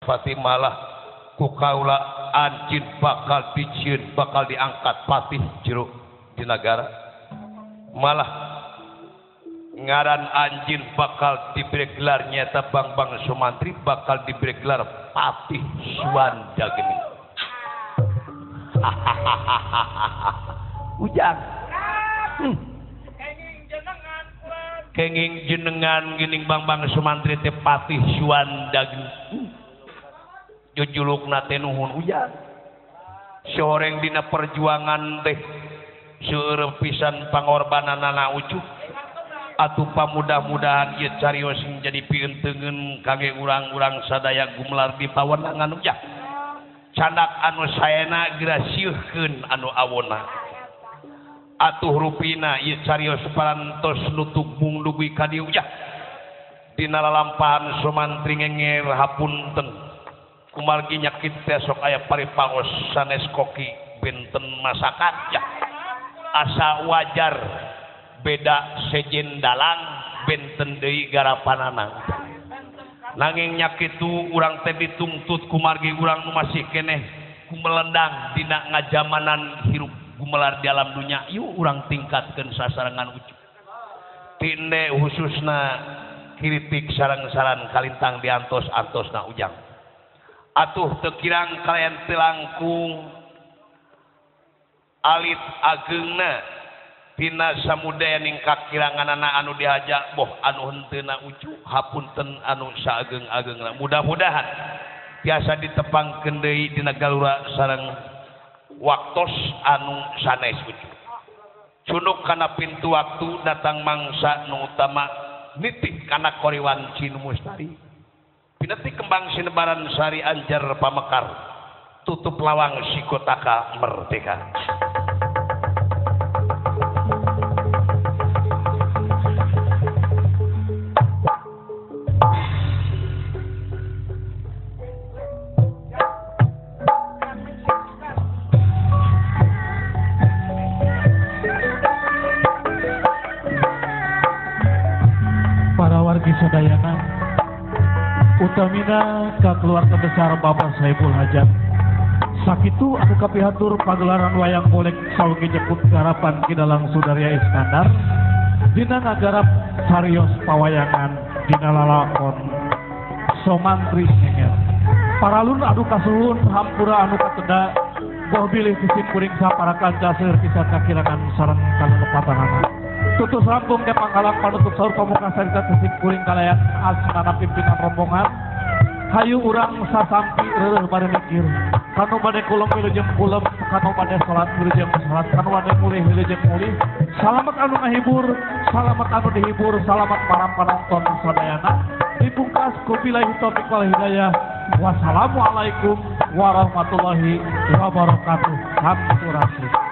Fatimah ku kaula anjin bakal dicieun bakal diangkat patih jero di negara malah ngaran anjin bakal diberi gelar nyata Bang Sumantri bakal diberi gelar Patih Suwanda geni. Ujang kenging jenengan gening Bang Sumantri teh Patih Suwanda geni. Jujulukna teh nuhun ujang soreng dina perjuangan teh seueur pisan pangorbananana ucup atuh pamudah-mudahan ieu carios jadi pieunteugeun kangge urang-urang sadaya gumelar di pawenangan ujang candak anu saena geura sieuhkeun anu awona atuh rupina ieu carios parantos nutup mung dugi ka dieu ujang dina lalampahan Sumantri ngenger hapunten kumargi nyakit besok aya paripaos sanes koki benten masakan ya asa wajar beda sejen dalang benten deui garapanana nanging nyakitu urang teh ditungtut kumargi urang nu masih keneh kumelendang dina ngajamanan hirup gumelar di alam dunya ieu urang tingkatkeun sasarengan ucup tinde khususna kritik sareng-sareng kalintang diantos-antosna ujang atuh teu kirang kalian teu langkung alit ageungna tina samudaya ningkat kiranganana anu diajak boh anu heunteuna ucu hapunten anu saageng-ageungna mudah-mudahan tiasa ditepangkeun deui dina galura sareng waktos anu sanes ucu cunuk kana pintu waktu datang mangsa nu utama nitih kana koriwan Cinu Mustari pineti kembang sinebaran sari anjar pamekar tutup lawang sikotaka merdeka. Para wargi sadayana utamina ka keluarga besar Bapak Saiful Hajat sakitu aku kapihatur pagelaran wayang golek sauge jeput garapan Kidalang Sudarya Iskandar dina ngagarap sarios pawayangan dina lalakon Sumantri Ngenger paralun adu kasuhun hampura anu kateda boh bilih kisim kuring sapara kanca seueur pisan kakirangan sareng kana lepatanana tutus rampung ke pangkalan panutup saur pamuka sarita kesik kuring kalayan asmana pimpinan rombongan hayu urang sasampi reureuh bade mikir kanu bade kulem wilujeng kulem kanu bade salat wilujeng salat kanu bade mulih wilujeng mulih salamet anu ngahibur salamet anu dihibur salamet para penonton sadayana dipungkas ku billahi taufiq wal hidayah wassalamualaikum warahmatullahi wabarakatuh. Hampurasun.